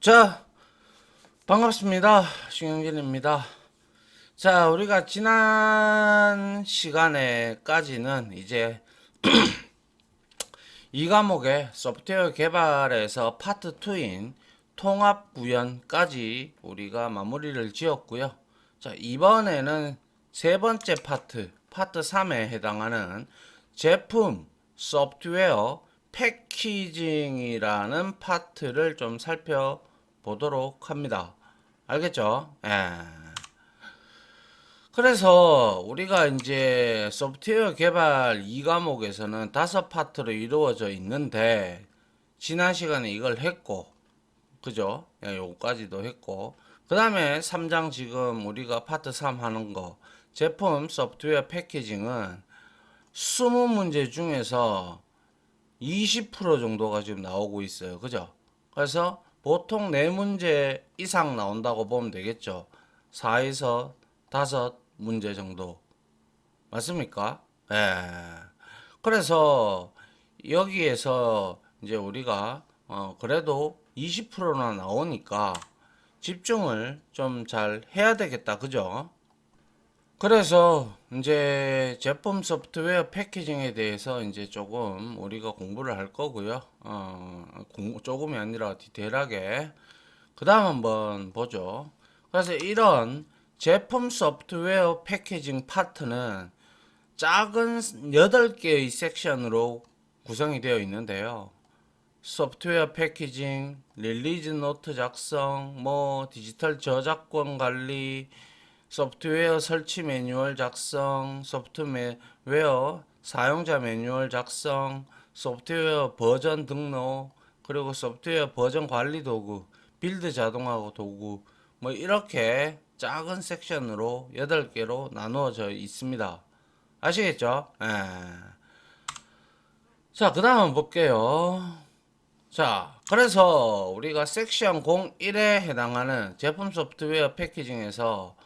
자, 반갑습니다. 신영진입니다. 자, 우리가 지난 시간에까지는 이제 이 과목의 소프트웨어 개발에서 파트 2인 통합 구현까지 우리가 마무리를 지었고요. 자, 이번에는 세 번째 파트 3에 해당하는 제품 소프트웨어 패키징이라는 파트를 좀 살펴보도록 합니다. 알겠죠? 예. 그래서 우리가 이제 소프트웨어 개발 2과목에서는 5파트로 이루어져 있는데 지난 시간에 이걸 했고, 그죠? 요거까지도 했고, 그 다음에 3장 지금 우리가 파트 3 하는 거 제품 소프트웨어 패키징은 20문제 중에서 20% 정도가 지금 나오고 있어요. 그죠? 그래서 보통 4문제 이상 나온다고 보면 되겠죠. 4에서 5문제 정도. 맞습니까? 예. 그래서 여기에서 이제 우리가 그래도 20%나 나오니까 집중을 좀 잘 해야 되겠다. 그죠? 그래서 이제 제품 소프트웨어 패키징에 대해서 이제 조금 우리가 공부를 할 거고요. 조금이 아니라 디테일하게. 그 다음 한번 보죠. 그래서 이런 제품 소프트웨어 패키징 파트는 작은 8개의 섹션으로 구성이 되어 있는데요. 소프트웨어 패키징, 릴리즈 노트 작성, 디지털 저작권 관리, 소프트웨어 설치 매뉴얼 작성, 소프트웨어 사용자 매뉴얼 작성, 소프트웨어 버전 등록, 그리고 소프트웨어 버전 관리 도구, 빌드 자동화 도구, 이렇게 작은 섹션으로 8개로 나누어져 있습니다. 아시겠죠? 예. 자, 그 다음 한번 볼게요. 자, 그래서 우리가 섹션 01에 해당하는 제품 소프트웨어 패키징에서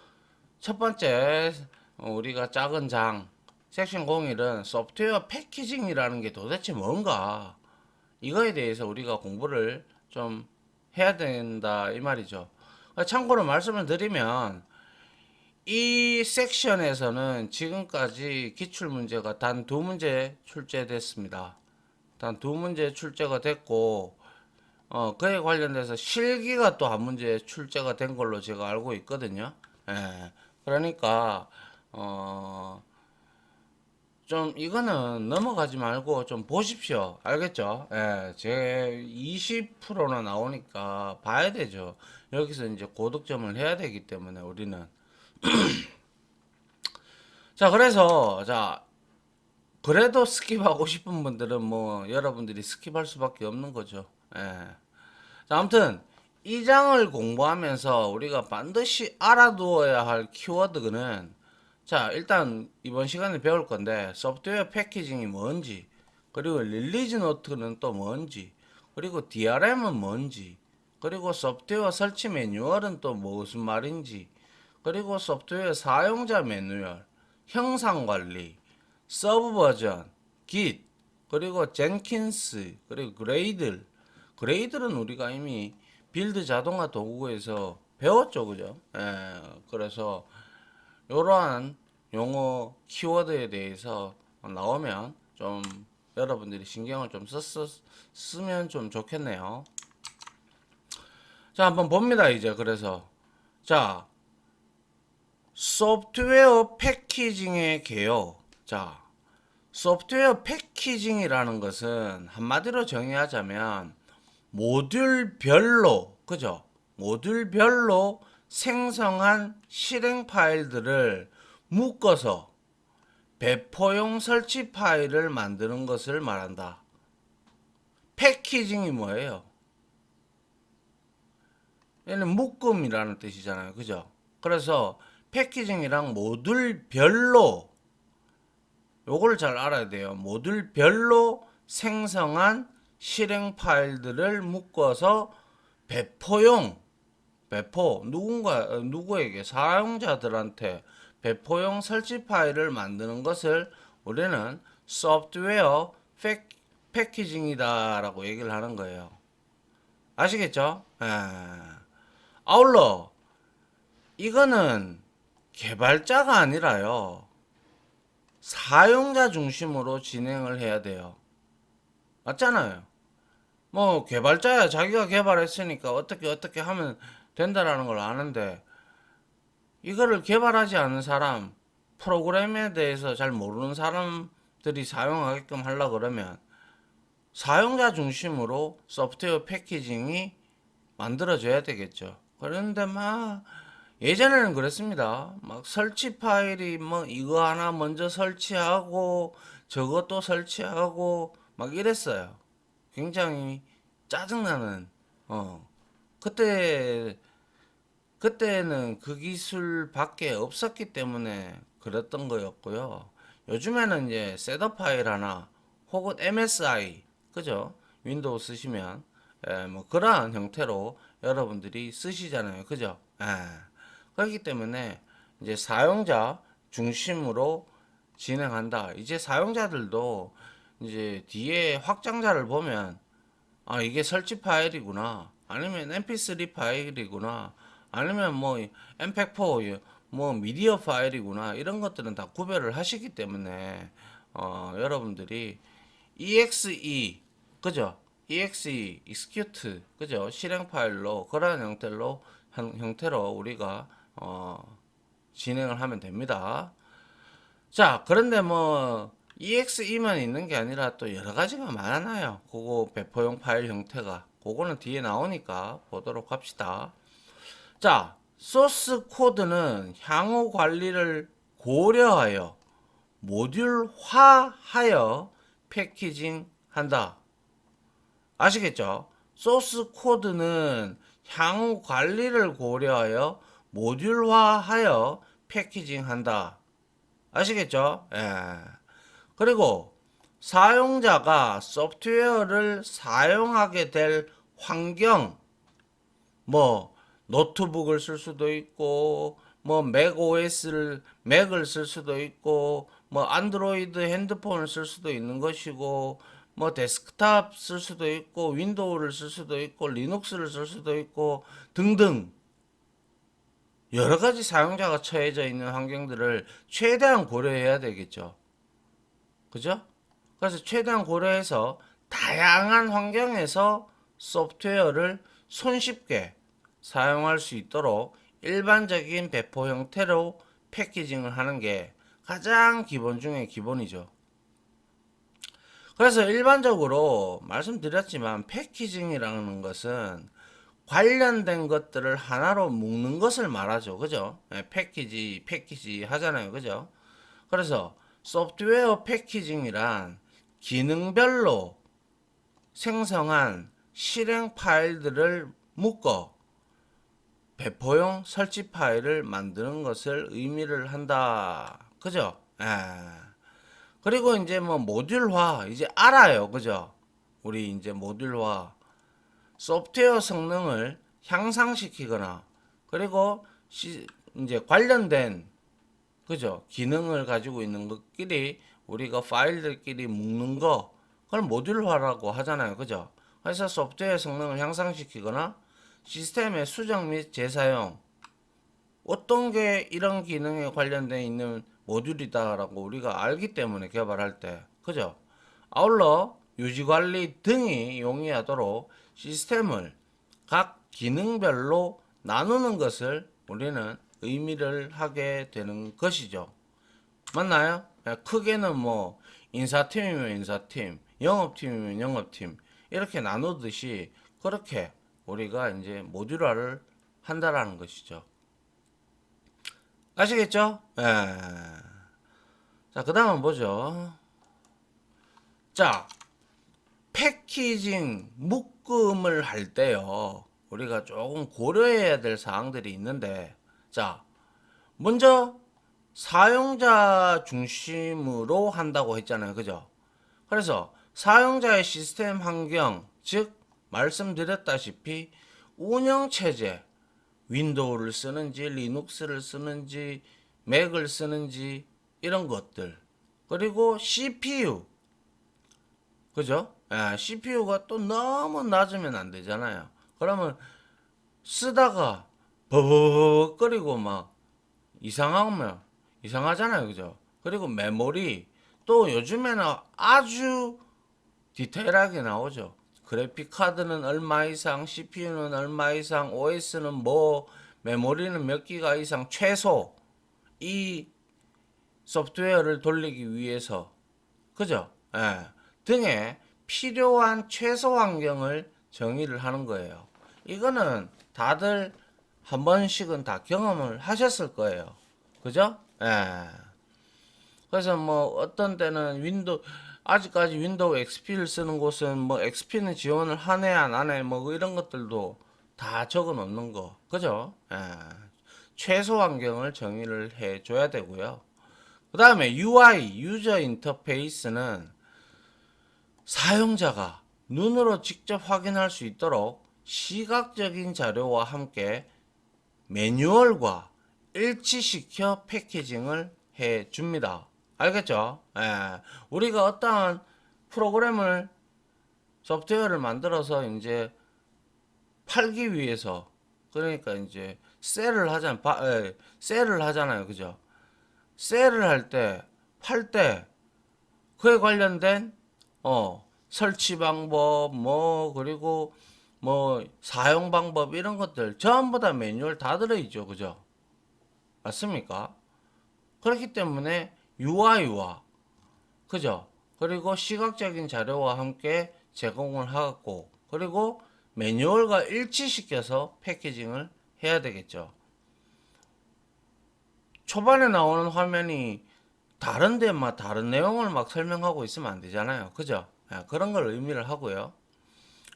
첫 번째 우리가 작은 장 섹션 01은 소프트웨어 패키징이라는 게 도대체 뭔가 이거에 대해서 우리가 공부를 좀 해야 된다 이 말이죠. 참고로 말씀을 드리면 이 섹션에서는 지금까지 기출문제가 단 2문제 출제됐습니다. 단 2문제 출제가 됐고 그에 관련돼서 실기가 또 한 문제 출제가 된 걸로 제가 알고 있거든요. 예. 그러니까 좀 이거는 넘어가지 말고 좀 보십시오. 알겠죠? 예. 제 20%나 나오니까 봐야 되죠. 여기서 이제 고득점을 해야 되기 때문에 우리는. 자, 그래서 자, 그래도 스킵하고 싶은 분들은 여러분들이 스킵할 수밖에 없는 거죠. 예. 자, 아무튼 이 장을 공부하면서 우리가 반드시 알아두어야 할 키워드는 자, 일단 이번 시간에 배울 건데 소프트웨어 패키징이 뭔지, 그리고 릴리즈 노트는 또 뭔지, 그리고 DRM은 뭔지, 그리고 소프트웨어 설치 매뉴얼은 또 무슨 말인지, 그리고 소프트웨어 사용자 매뉴얼, 형상 관리, 서브 버전, Git, 그리고 젠킨스, 그리고 그레이들은 우리가 이미 빌드 자동화 도구에서 배웠죠, 그죠? 예, 그래서 이러한 용어 키워드에 대해서 나오면 좀 여러분들이 신경을 좀 쓰면 좀 좋겠네요. 자, 한번 봅니다, 이제. 그래서 자, 소프트웨어 패키징의 개요. 자, 소프트웨어 패키징이라는 것은 한마디로 정의하자면 모듈별로, 그죠? 모듈별로 생성한 실행 파일들을 묶어서 배포용 설치 파일을 만드는 것을 말한다. 패키징이 뭐예요? 얘는 묶음이라는 뜻이잖아요. 그죠? 그래서 패키징이랑 모듈별로 요걸 잘 알아야 돼요. 모듈별로 생성한 실행 파일들을 묶어서 배포용 누구에게 사용자들한테 배포용 설치 파일을 만드는 것을 우리는 소프트웨어 패키징이다라고 얘기를 하는 거예요. 아시겠죠? 아울러 이거는 개발자가 아니라요. 사용자 중심으로 진행을 해야 돼요. 맞잖아요. 뭐 개발자야 자기가 개발했으니까 어떻게 하면 된다라는 걸 아는데 이거를 개발하지 않은 사람, 프로그램에 대해서 잘 모르는 사람들이 사용하게끔 하려 그러면 사용자 중심으로 소프트웨어 패키징이 만들어져야 되겠죠. 그런데 막 예전에는 그랬습니다. 막 설치 파일이 뭐 이거 하나 먼저 설치하고 저것도 설치하고 막 이랬어요. 굉장히 짜증나는 그때 그때는 그 기술밖에 없었기 때문에 그랬던 거였고요. 요즘에는 이제 셋업 파일 하나 혹은 MSI 그죠? 윈도우 쓰시면 뭐 그러한 형태로 여러분들이 쓰시잖아요. 그죠? 그렇기 때문에 이제 사용자 중심으로 진행한다. 이제 사용자들도 이제 뒤에 확장자를 보면 아 이게 설치 파일이구나 아니면 mp3 파일이구나 아니면 뭐 mpeg4 뭐 미디어 파일이구나 이런 것들은 다 구별을 하시기 때문에 여러분들이 exe 그죠 exe execute 그죠 실행 파일로 그러한 형태로 우리가 진행을 하면 됩니다. 자, 그런데 뭐 EXE만 있는 게 아니라 또 여러 가지가 많아요. 그거 배포용 파일 형태가. 그거는 뒤에 나오니까 보도록 합시다. 자, 소스 코드는 향후 관리를 고려하여 모듈화하여 패키징 한다. 아시겠죠? 소스 코드는 향후 관리를 고려하여 모듈화하여 패키징 한다. 아시겠죠? 그리고 사용자가 소프트웨어를 사용하게 될 환경, 뭐 노트북을 쓸 수도 있고, 뭐 맥을 쓸 수도 있고, 뭐 안드로이드 핸드폰을 쓸 수도 있는 것이고, 뭐 데스크탑 쓸 수도 있고, 윈도우를 쓸 수도 있고, 리눅스를 쓸 수도 있고 등등 여러 가지 사용자가 처해져 있는 환경들을 최대한 고려해야 되겠죠. 그죠? 그래서 최대한 고려해서 다양한 환경에서 소프트웨어를 손쉽게 사용할 수 있도록 일반적인 배포 형태로 패키징을 하는 게 가장 기본 중에 기본이죠. 그래서 일반적으로 말씀드렸지만 패키징이라는 것은 관련된 것들을 하나로 묶는 것을 말하죠. 그죠? 패키지 하잖아요. 그죠? 그래서 소프트웨어 패키징이란 기능별로 생성한 실행 파일들을 묶어 배포용 설치 파일을 만드는 것을 의미를 한다. 그죠? 그리고 이제 뭐 모듈화 이제 알아요. 그죠? 우리 이제 모듈화 소프트웨어 성능을 향상시키거나 그리고 이제 관련된 그죠? 기능을 가지고 있는 것끼리 우리가 파일들끼리 묶는 거 그걸 모듈화라고 하잖아요. 그죠? 그래서 소프트웨어 성능을 향상시키거나 시스템의 수정 및 재사용 어떤 게 이런 기능에 관련되어 있는 모듈이다라고 우리가 알기 때문에 개발할 때 그죠? 아울러 유지관리 등이 용이하도록 시스템을 각 기능별로 나누는 것을 우리는 의미를 하게 되는 것이죠. 맞나요? 크게는 뭐 인사팀이면 인사팀, 영업팀이면 영업팀 이렇게 나누듯이 그렇게 우리가 이제 모듈화를 한다라는 것이죠. 아시겠죠? 자, 그 다음은 뭐죠? 자, 패키징 묶음을 할 때요. 우리가 조금 고려해야 될 사항들이 있는데, 자, 먼저 사용자 중심으로 한다고 했잖아요. 그죠? 그래서 사용자의 시스템 환경, 즉 말씀드렸다시피 운영체제, 윈도우를 쓰는지 리눅스를 쓰는지 맥을 쓰는지 이런 것들 그리고 CPU 그죠? CPU가 또 너무 낮으면 안 되잖아요. 그러면 쓰다가 버벅거리고 막 이상하면 이상하잖아요, 그죠? 그리고 메모리 또 요즘에는 아주 디테일하게 나오죠. 그래픽 카드는 얼마 이상, CPU는 얼마 이상, OS는 뭐, 메모리는 몇 기가 이상 최소 이 소프트웨어를 돌리기 위해서 그죠? 예. 등의 필요한 최소 환경을 정의를 하는 거예요. 이거는 다들 한 번씩은 다 경험을 하셨을 거예요. 그죠? 예. 그래서 뭐 어떤 때는 아직까지 윈도우 XP를 쓰는 곳은 뭐 XP는 지원을 하네 안 하네 뭐 이런 것들도 다 적어 놓는 거. 그죠? 예. 최소 환경을 정의를 해 줘야 되고요. 그 다음에 UI, 유저 인터페이스는 사용자가 눈으로 직접 확인할 수 있도록 시각적인 자료와 함께 매뉴얼과 일치시켜 패키징을 해 줍니다. 알겠죠? 예. 우리가 어떠한 프로그램을 소프트웨어를 만들어서 이제 팔기 위해서 그러니까 이제 셀을 하잖아요. 그죠? 셀을 할 때, 팔 때 그에 관련된 설치 방법 뭐 그리고 뭐 사용 방법 이런 것들 전부 다 매뉴얼 다 들어있죠. 그죠? 맞습니까? 그렇기 때문에 UI와 그죠? 그리고 시각적인 자료와 함께 제공을 하고 그리고 매뉴얼과 일치시켜서 패키징을 해야 되겠죠. 초반에 나오는 화면이 다른데 막 다른 내용을 막 설명하고 있으면 안 되잖아요. 그죠? 그런 걸 의미를 하고요.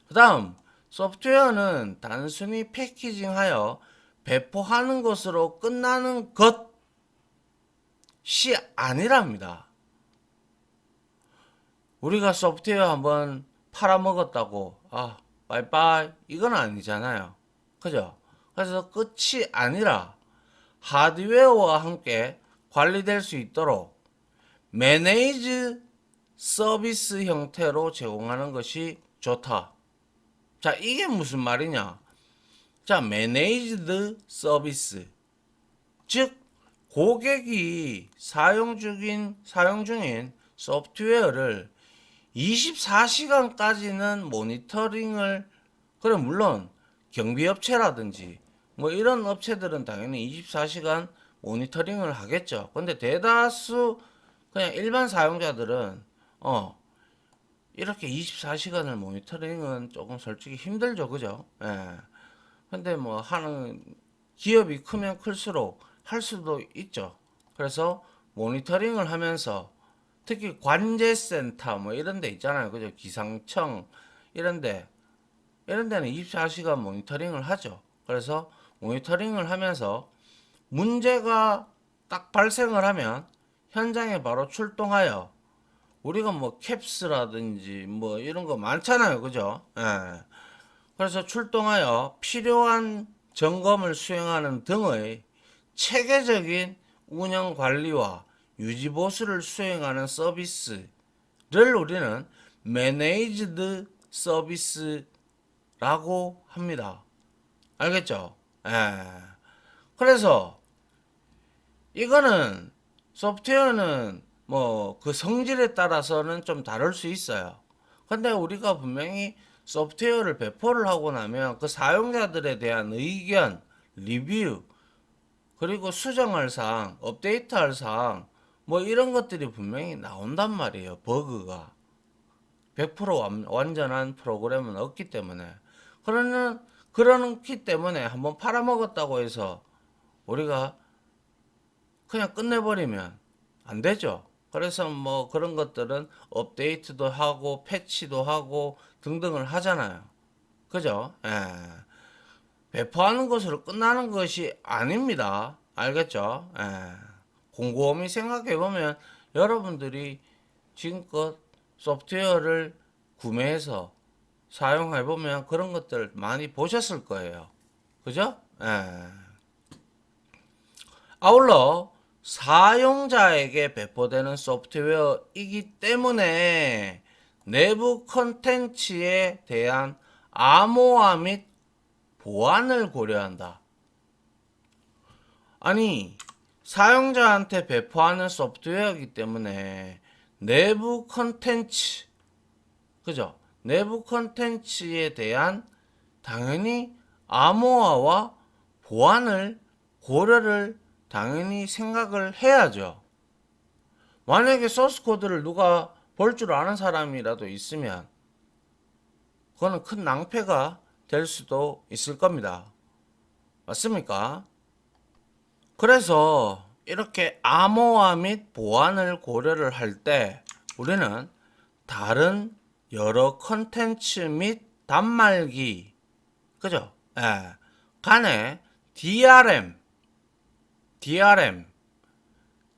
그 다음 소프트웨어는 단순히 패키징하여 배포하는 것으로 끝나는 것이 아니랍니다. 우리가 소프트웨어 한번 팔아먹었다고 빠이빠이 이건 아니잖아요. 그죠? 그래서 끝이 아니라 하드웨어와 함께 관리될 수 있도록 매니지 서비스 형태로 제공하는 것이 좋다. 자, 이게 무슨 말이냐? 자, 매니지드 서비스. 즉, 고객이 사용 중인 소프트웨어를 24시간까지는 모니터링을, 그래, 물론 경비업체라든지 뭐 이런 업체들은 당연히 24시간 모니터링을 하겠죠. 근데 대다수 그냥 일반 사용자들은 이렇게 24시간을 모니터링은 조금 솔직히 힘들죠. 그죠? 예. 근데 뭐 하는 기업이 크면 클수록 할 수도 있죠. 그래서 모니터링을 하면서 특히 관제센터 뭐 이런 데 있잖아요. 그죠? 기상청 이런 데는 24시간 모니터링을 하죠. 그래서 모니터링을 하면서 문제가 딱 발생을 하면 현장에 바로 출동하여 우리가 뭐 캡스라든지 뭐 이런 거 많잖아요. 그죠? 예. 그래서 출동하여 필요한 점검을 수행하는 등의 체계적인 운영 관리와 유지 보수를 수행하는 서비스를 우리는 매니지드 서비스라고 합니다. 알겠죠? 예. 그래서 이거는 소프트웨어는 뭐 그 성질에 따라서는 좀 다를 수 있어요. 근데 우리가 분명히 소프트웨어를 배포를 하고 나면 그 사용자들에 대한 의견, 리뷰, 그리고 수정할 사항, 업데이트할 사항, 뭐 이런 것들이 분명히 나온단 말이에요. 버그가. 100% 완전한 프로그램은 없기 때문에. 그렇기 때문에 한번 팔아먹었다고 해서 우리가 그냥 끝내버리면 안 되죠. 그래서 뭐 그런 것들은 업데이트도 하고 패치도 하고 등등을 하잖아요. 그죠? 예. 배포하는 것으로 끝나는 것이 아닙니다. 알겠죠? 예. 곰곰이 생각해보면 여러분들이 지금껏 소프트웨어를 구매해서 사용해보면 그런 것들 많이 보셨을 거예요. 그죠? 예. 아울러 사용자에게 배포되는 소프트웨어이기 때문에 내부 컨텐츠에 대한 암호화 및 보안을 고려한다. 아니, 사용자한테 배포하는 소프트웨어이기 때문에 내부 컨텐츠, 그죠? 내부 컨텐츠에 대한 당연히 암호화와 보안을 고려를 당연히 생각을 해야죠. 만약에 소스 코드를 누가 볼 줄 아는 사람이라도 있으면 그거는 큰 낭패가 될 수도 있을 겁니다. 맞습니까? 그래서 이렇게 암호화 및 보안을 고려를 할 때 우리는 다른 여러 컨텐츠 및 단말기, 그죠? 예. 간에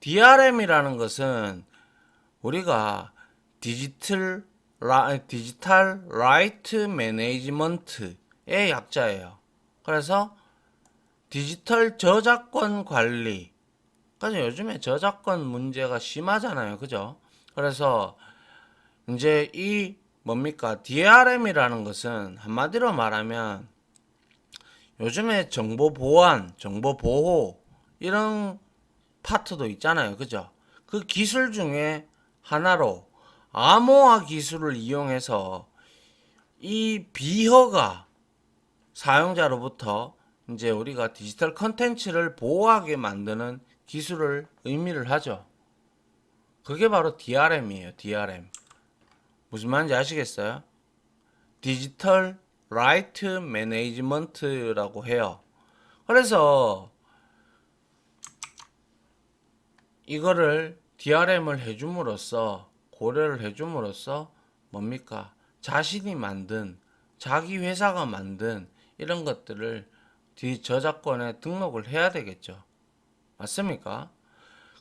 DRM이라는 것은 우리가 디지털 라이트 매니지먼트의 약자예요. 그래서 디지털 저작권 관리. 그래서 요즘에 저작권 문제가 심하잖아요. 그죠? 그래서 이제 이 뭡니까? DRM이라는 것은 한마디로 말하면 요즘에 정보 보안, 정보 보호 이런 파트도 있잖아요. 그죠? 그 기술 중에 하나로 암호화 기술을 이용해서 이 비허가 사용자로부터 이제 우리가 디지털 컨텐츠를 보호하게 만드는 기술을 의미를 하죠. 그게 바로 DRM이에요. DRM. 무슨 말인지 아시겠어요? 디지털 라이트 매니지먼트라고 해요. 그래서 이거를 DRM을 해줌으로써 고려를 해줌으로써 뭡니까? 자신이 만든 자기 회사가 만든 이런 것들을 저작권에 등록을 해야 되겠죠. 맞습니까?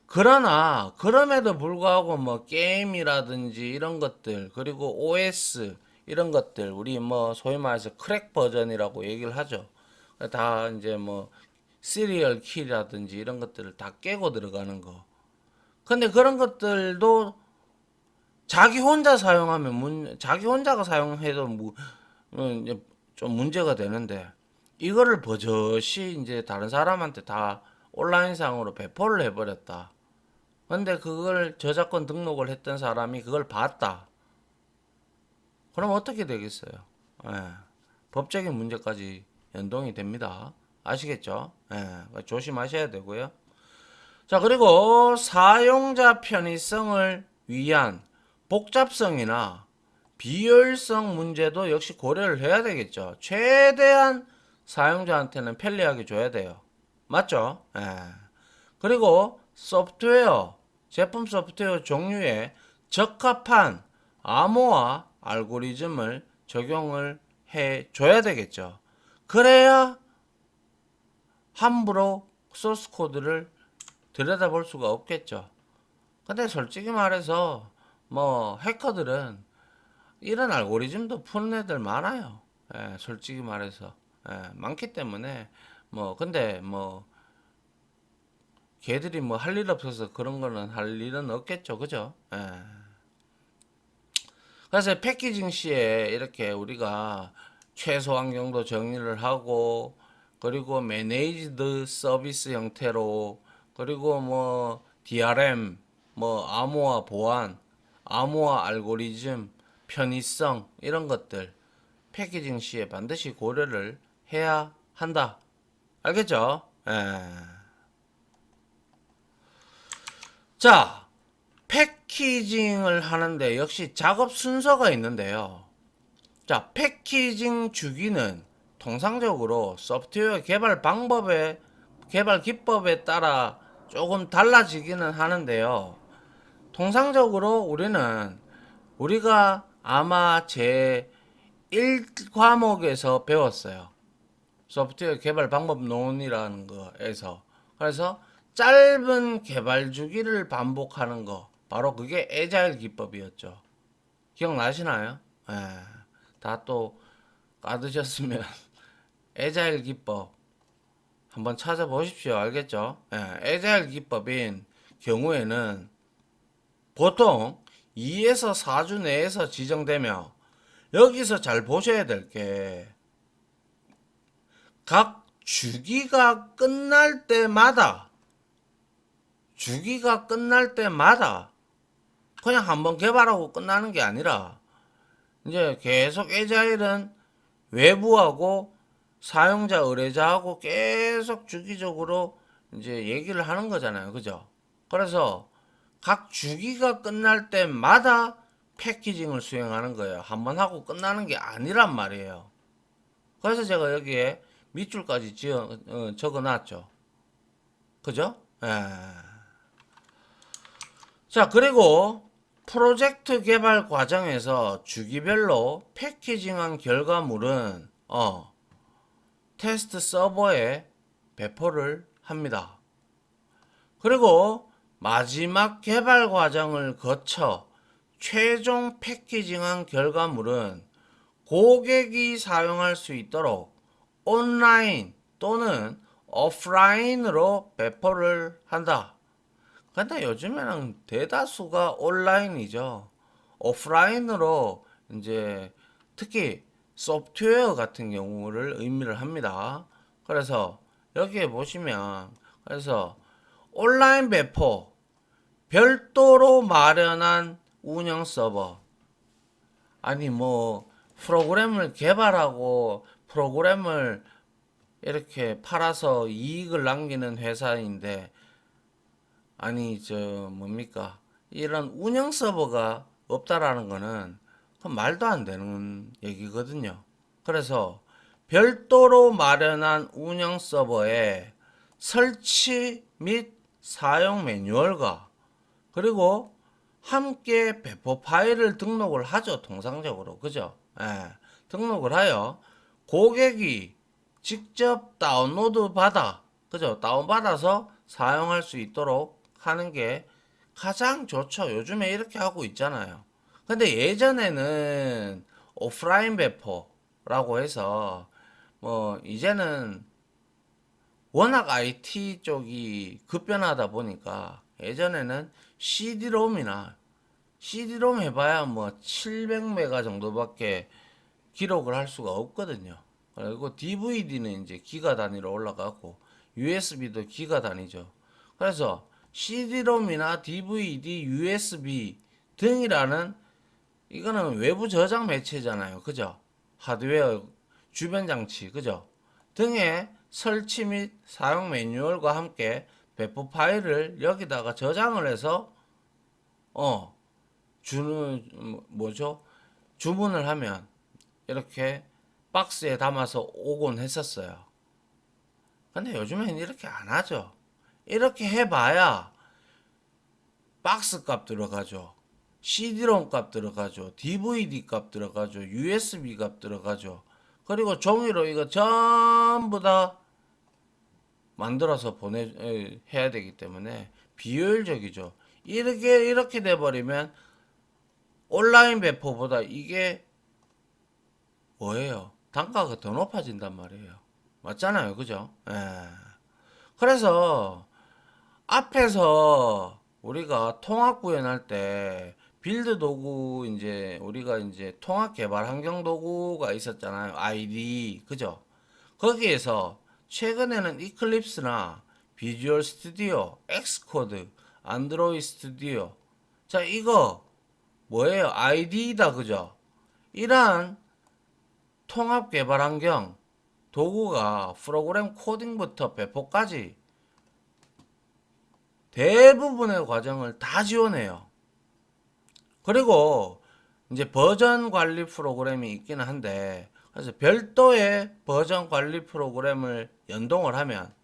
그러나 그럼에도 불구하고 뭐 게임이라든지 이런 것들 그리고 OS 이런 것들 우리 뭐 소위 말해서 크랙 버전이라고 얘기를 하죠. 다 이제 뭐 시리얼 키라든지 이런 것들을 다 깨고 들어가는 거. 근데 그런 것들도 자기 혼자 사용하면 자기 혼자가 사용해도 이제 좀 문제가 되는데 이거를 버젓이 이제 다른 사람한테 다 온라인상으로 배포를 해버렸다. 근데 그걸 저작권 등록을 했던 사람이 그걸 봤다. 그럼 어떻게 되겠어요? 예, 법적인 문제까지 연동이 됩니다. 아시겠죠? 예, 조심하셔야 되고요. 자, 그리고 사용자 편의성을 위한 복잡성이나 비효율성 문제도 역시 고려를 해야 되겠죠. 최대한 사용자한테는 편리하게 줘야 돼요. 맞죠? 예. 그리고 소프트웨어, 제품 소프트웨어 종류에 적합한 암호화 알고리즘을 적용을 해 줘야 되겠죠. 그래야 함부로 소스 코드를 들여다볼 수가 없겠죠. 근데 솔직히 말해서 뭐 해커들은 이런 알고리즘도 푸는 애들 많아요. 예, 솔직히 말해서 많기 때문에 뭐 근데 뭐 걔들이 뭐 할 일 없어서 그런 거는 할 일은 없겠죠. 그죠? 예. 그래서 패키징 시에 이렇게 우리가 최소 환경도 정리를 하고 그리고 매니지드 서비스 형태로 그리고 뭐 DRM 뭐 암호화 보안 암호화 알고리즘 편의성 이런 것들 패키징 시에 반드시 고려를 해야 한다. 알겠죠? 예. 자, 패키징을 하는데 역시 작업 순서가 있는데요. 자, 패키징 주기는 통상적으로 소프트웨어 개발 방법에, 개발 기법에 따라 조금 달라지기는 하는데요. 통상적으로 우리가 아마 제 1과목에서 배웠어요. 소프트웨어 개발 방법 논이라는 거에서. 그래서 짧은 개발 주기를 반복하는 거. 바로 그게 애자일 기법이었죠. 기억나시나요? 예. 다 또 까드셨으면 애자일 기법 한번 찾아보십시오. 알겠죠? 예. 애자일 기법인 경우에는 보통 2에서 4주 내에서 지정되며 여기서 잘 보셔야 될 게 각 주기가 끝날 때마다 그냥 한번 개발하고 끝나는 게 아니라 이제 계속 에자일은 외부하고 사용자 의뢰자하고 계속 주기적으로 이제 얘기를 하는 거잖아요. 그죠? 그래서 각 주기가 끝날 때마다 패키징을 수행하는 거예요. 한번 하고 끝나는 게 아니란 말이에요. 그래서 제가 여기에 밑줄까지 적어 놨죠. 그죠? 예. 자, 그리고 프로젝트 개발 과정에서 주기별로 패키징한 결과물은 테스트 서버에 배포를 합니다. 그리고 마지막 개발 과정을 거쳐 최종 패키징한 결과물은 고객이 사용할 수 있도록 온라인 또는 오프라인으로 배포를 한다. 근데 요즘에는 대다수가 온라인이죠. 오프라인으로 이제 특히 소프트웨어 같은 경우를 의미를 합니다. 그래서 여기에 보시면 그래서 온라인 배포 별도로 마련한 운영 서버 아니 뭐 프로그램을 개발하고 프로그램을 이렇게 팔아서 이익을 남기는 회사인데 아니 저 뭡니까 이런 운영 서버가 없다라는 거는 그 말도 안 되는 얘기거든요. 그래서 별도로 마련한 운영 서버에 설치 및 사용 매뉴얼과 그리고 함께 배포 파일을 등록을 하죠. 통상적으로 그죠? 예, 등록을 하여 고객이 직접 다운로드 받아 그죠? 다운받아서 사용할 수 있도록 하는 게 가장 좋죠. 요즘에 이렇게 하고 있잖아요. 근데 예전에는 오프라인 배포라고 해서 뭐 이제는 워낙 IT 쪽이 급변하다 보니까 예전에는 CD-ROM 해봐야 뭐 700메가 정도밖에 기록을 할 수가 없거든요. 그리고 DVD는 이제 기가 단위로 올라가고 USB도 기가 단위죠. 그래서 CD-ROM이나 DVD, USB 등이라는 이거는 외부 저장 매체잖아요. 그죠? 하드웨어 주변 장치, 그죠? 등의 설치 및 사용 매뉴얼과 함께 배포 파일을 여기다가 저장을 해서 주는 뭐죠? 주문을 하면 이렇게 박스에 담아서 오곤 했었어요. 근데 요즘엔 이렇게 안 하죠. 이렇게 해봐야 박스 값 들어가죠. CD-ROM 값 들어가죠. DVD 값 들어가죠. USB 값 들어가죠. 그리고 종이로 이거 전부 다 만들어서 해야 되기 때문에 비효율적이죠. 이렇게 돼버리면 온라인 배포보다 이게 뭐예요? 단가가 더 높아진단 말이에요. 맞잖아요. 그죠? 예. 그래서 앞에서 우리가 통합 구현할 때 빌드 도구 이제 우리가 이제 통합 개발 환경 도구가 있었잖아요. ID. 그죠? 거기에서 최근에는 이클립스나 비주얼 스튜디오, 엑스코드, 안드로이드 스튜디오. 자, 이거 뭐예요? ID다. 그죠? 이러한 통합 개발 환경 도구가 프로그램 코딩부터 배포까지 대부분의 과정을 다 지원해요. 그리고 이제 버전 관리 프로그램이 있기는 한데 그래서 별도의 버전 관리 프로그램을 연동을 하면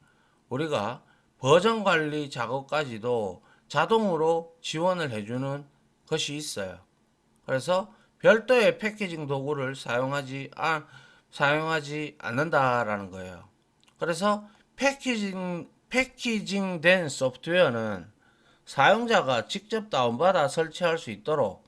우리가 버전 관리 작업까지도 자동으로 지원을 해주는 것이 있어요. 그래서 별도의 패키징 도구를 사용하지 않는다라는 거예요. 그래서 패키징된 소프트웨어는 사용자가 직접 다운받아 설치할 수 있도록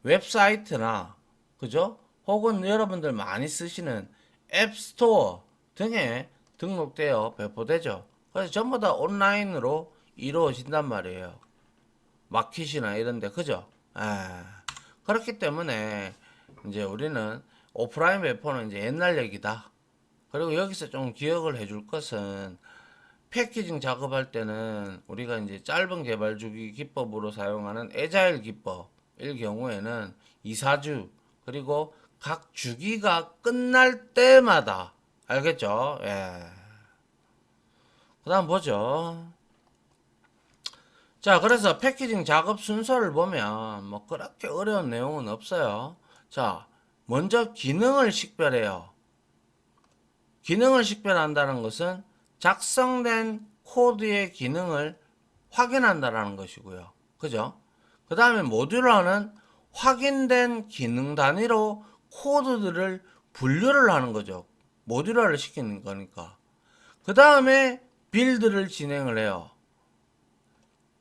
웹사이트나 그죠? 혹은 여러분들 많이 쓰시는 앱스토어 등에 등록되어 배포되죠. 그래서 전부 다 온라인으로 이루어진단 말이에요. 마켓이나 이런데 그죠? 그렇기 때문에 이제 우리는 오프라인 배포는 이제 옛날 얘기다. 그리고 여기서 좀 기억을 해줄 것은 패키징 작업할 때는 우리가 이제 짧은 개발 주기 기법으로 사용하는 애자일 기법일 경우에는 2, 4주 그리고 각 주기가 끝날 때마다 알겠죠? 예. 그다음 보죠. 자, 그래서 패키징 작업 순서를 보면 뭐 그렇게 어려운 내용은 없어요. 자, 먼저 기능을 식별해요. 기능을 식별한다는 것은 작성된 코드의 기능을 확인한다라는 것이고요. 그죠? 그 다음에 모듈러는 확인된 기능 단위로 코드들을 분류를 하는 거죠. 모듈러를 시키는 거니까. 그 다음에 빌드를 진행을 해요.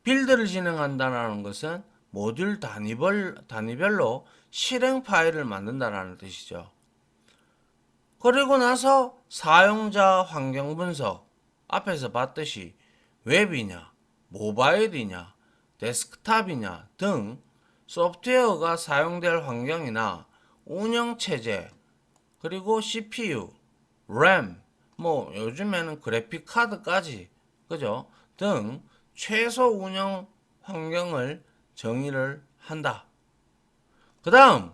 빌드를 진행한다는 것은 모듈 단위별로 실행 파일을 만든다는 뜻이죠. 그리고 나서 사용자 환경 분석, 앞에서 봤듯이 웹이냐, 모바일이냐, 데스크탑이냐 등 소프트웨어가 사용될 환경이나 운영체제, 그리고 CPU, 램, 뭐 요즘에는 그래픽 카드까지, 그죠? 등 최소 운영 환경을 정의를 한다. 그 다음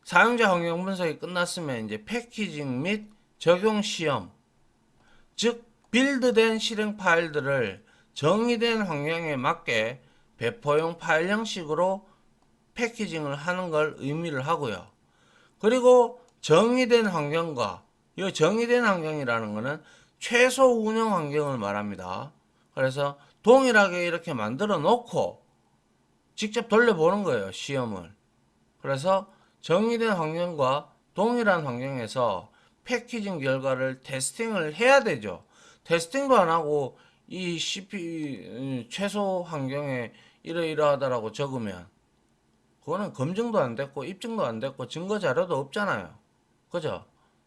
사용자 환경 분석이 끝났으면 이제 패키징 및 적용 시험, 즉 빌드된 실행 파일들을 정의된 환경에 맞게 배포용 파일 형식으로 패키징을 하는 걸 의미를 하고요. 그리고 정의된 환경과 이 정의된 환경이라는 것은 최소 운영 환경을 말합니다. 그래서 동일하게 이렇게 만들어 놓고 직접 돌려보는 거예요, 시험을. 그래서 정의된 환경과 동일한 환경에서 패키징 결과를 테스팅을 해야 되죠. 테스팅도 안 하고 이 CP 최소 환경에 이러이러하다라고 적으면 그거는 검증도 안 됐고 입증도 안 됐고 증거 자료도 없잖아요. 그죠?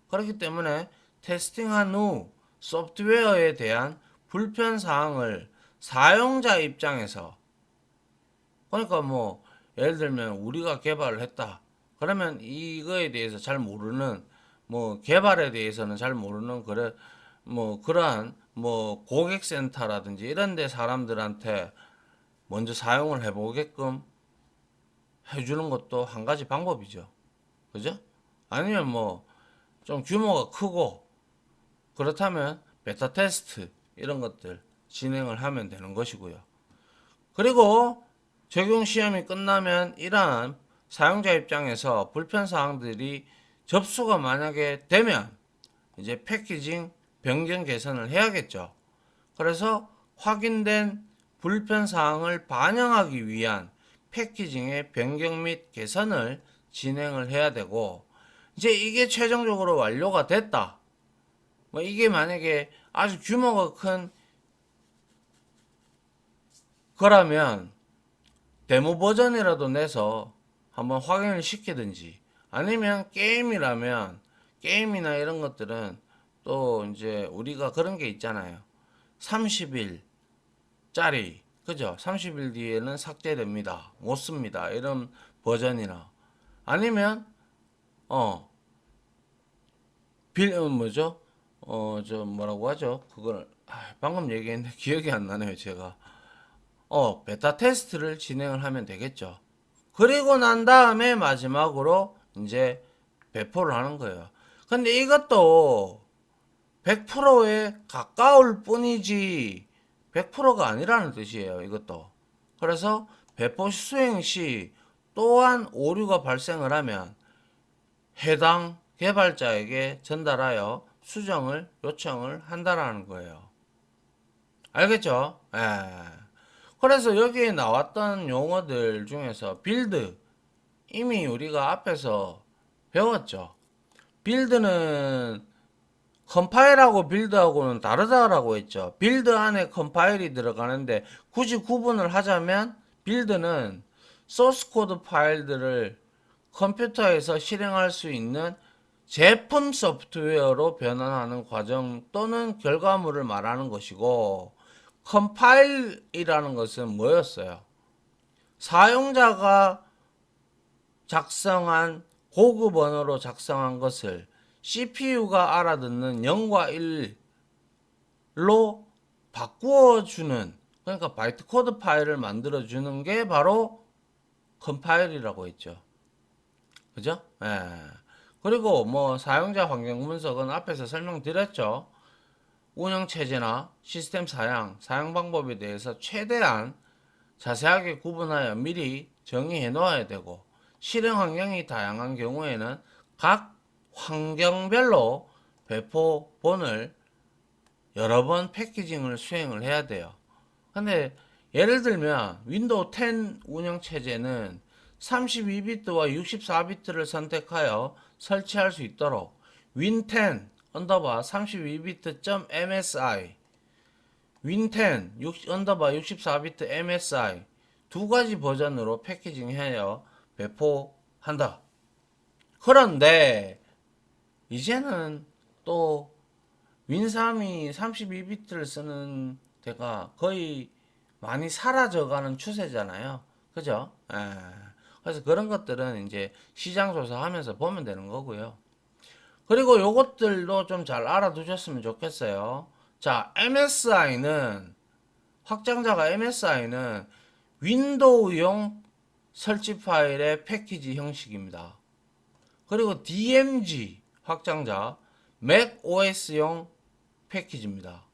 그렇기 때문에 테스팅한 후 소프트웨어에 대한 불편 사항을 사용자 입장에서, 그러니까 뭐 예를 들면 우리가 개발을 했다. 그러면 이거에 대해서 잘 모르는, 뭐 개발에 대해서는 잘 모르는 그래 뭐 그러한 뭐 고객센터라든지 이런 데 사람들한테 먼저 사용을 해보게끔 해주는 것도 한 가지 방법이죠. 그죠? 아니면 뭐 좀 규모가 크고 그렇다면 베타 테스트 이런 것들 진행을 하면 되는 것이고요. 그리고 적용 시험이 끝나면 이러한 사용자 입장에서 불편 사항들이 접수가 만약에 되면 이제 패키징 변경 개선을 해야겠죠. 그래서 확인된 불편 사항을 반영하기 위한 패키징의 변경 및 개선을 진행을 해야 되고, 이제 이게 최종적으로 완료가 됐다. 뭐 이게 만약에 아주 규모가 큰 거라면 데모 버전이라도 내서 한번 확인을 시키든지, 아니면 게임이라면 게임이나 이런 것들은 또 이제 우리가 그런 게 있잖아요. 30일짜리, 그죠? 30일 뒤에는 삭제됩니다. 못 씁니다. 이런 버전이나, 아니면 어 뭐죠? 저 뭐라고 하죠? 그걸 방금 얘기했는데 기억이 안 나네요, 제가. 베타 테스트를 진행을 하면 되겠죠. 그리고 난 다음에 마지막으로 이제 배포를 하는 거예요. 근데 이것도 100%에 가까울 뿐이지 100%가 아니라는 뜻이에요, 이것도. 그래서 배포 수행 시 또한 오류가 발생을 하면 해당 개발자에게 전달하여 수정을 요청을 한다라는 거예요. 알겠죠? 예. 그래서 여기에 나왔던 용어들 중에서 빌드, 이미 우리가 앞에서 배웠죠. 빌드는 컴파일하고 빌드하고는 다르다라고 했죠. 빌드 안에 컴파일이 들어가는데 굳이 구분을 하자면 빌드는 소스 코드 파일들을 컴퓨터에서 실행할 수 있는 제품 소프트웨어로 변환하는 과정 또는 결과물을 말하는 것이고, 컴파일이라는 것은 뭐였어요? 사용자가 작성한 고급 언어로 작성한 것을 CPU가 알아듣는 0과 1로 바꾸어주는, 그러니까 바이트 코드 파일을 만들어주는 게 바로 컴파일이라고 했죠. 그죠? 예. 그리고 뭐 사용자 환경 분석은 앞에서 설명드렸죠. 운영체제나 시스템 사용 방법에 대해서 최대한 자세하게 구분하여 미리 정의해 놓아야 되고, 실행 환경이 다양한 경우에는 각 환경별로 배포본을 여러 번 패키징을 수행을 해야 돼요. 근데 예를 들면 윈도우 10 운영체제는 32비트와 64비트를 선택하여 설치할 수 있도록 win10 언더바 32비트.msi win10 언더바 64비트 msi 두 가지 버전으로 패키징하여 배포한다. 그런데 이제는 또 윈3이 32비트를 쓰는 데가 거의 많이 사라져가는 추세잖아요. 그죠? 예. 그래서 그런 것들은 이제 시장 조사하면서 보면 되는 거고요. 그리고 요것들도 좀 잘 알아두셨으면 좋겠어요. 자, MSI는, 확장자가 MSI는 윈도우용 설치 파일의 패키지 형식입니다. 그리고 DMG 확장자, 맥OS용 패키지입니다.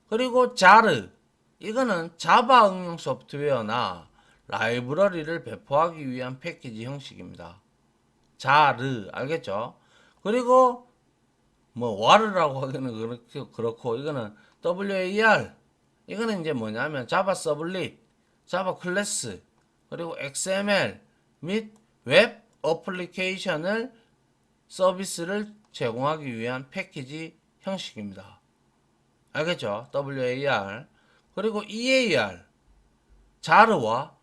그리고 자르, 이거는 자바 응용 소프트웨어나 라이브러리를 배포하기 위한 패키지 형식입니다. 자르, 알겠죠? 그리고 뭐 와르라고 하기는 그렇고 이거는 WAR, 이거는 이제 뭐냐면 자바 서블릿, 자바 클래스, 그리고 XML 및 웹 어플리케이션을 서비스를 제공하기 위한 패키지 형식입니다. 알겠죠? WAR. 그리고 EAR, 자르와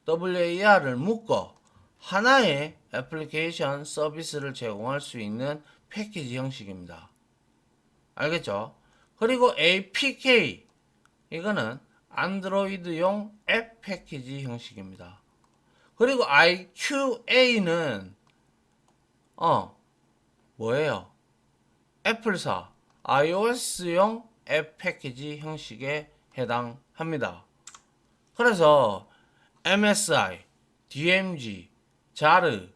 WAR을 묶어 하나의 애플리케이션 서비스를 제공할 수 있는 패키지 형식입니다. 알겠죠? 그리고 APK, 이거는 안드로이드용 앱 패키지 형식입니다. 그리고 IQA는 뭐예요? 애플사 iOS용 앱 패키지 형식에 해당합니다. 그래서 MSI, DMG, 자르,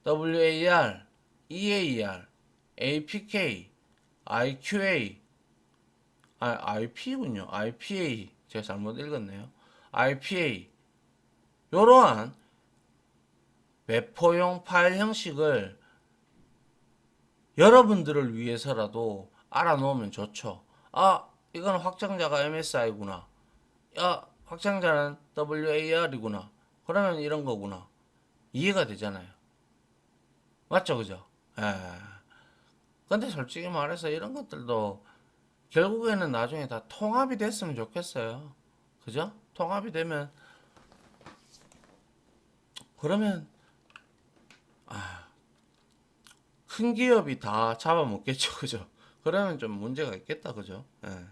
WAR, EAR, APK, IQA, IP군요. IPA, 제가 잘못 읽었네요. IPA, 이러한 배포용 파일 형식을 여러분들을 위해서라도 알아놓으면 좋죠. 아, 이건 확장자가 MSI구나. 야, 확장자는 WAR이구나. 그러면 이런 거구나. 이해가 되잖아요. 맞죠, 그죠? 예. 근데 솔직히 말해서 이런 것들도 결국에는 나중에 다 통합이 됐으면 좋겠어요. 그죠? 통합이 되면, 그러면 큰 기업이 다 잡아먹겠죠. 그죠? 그러면 좀 문제가 있겠다. 그죠? 예.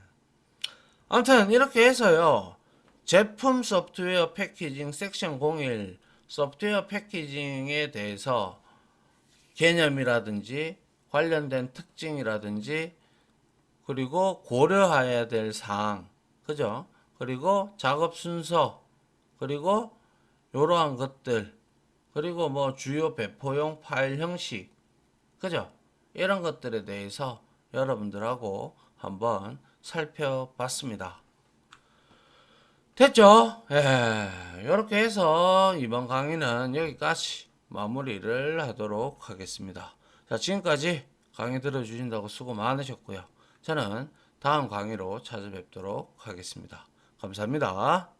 아무튼 이렇게 해서요. 제품 소프트웨어 패키징 섹션 01 소프트웨어 패키징에 대해서 개념이라든지 관련된 특징이라든지 그리고 고려해야 될 사항, 그죠? 그리고 작업 순서, 그리고 이러한 것들, 그리고 뭐 주요 배포용 파일 형식, 그죠? 이런 것들에 대해서 여러분들하고 한번 살펴봤습니다. 됐죠? 예, 이렇게 해서 이번 강의는 여기까지 마무리를 하도록 하겠습니다. 자, 지금까지 강의 들어주신다고 수고 많으셨고요. 저는 다음 강의로 찾아뵙도록 하겠습니다. 감사합니다.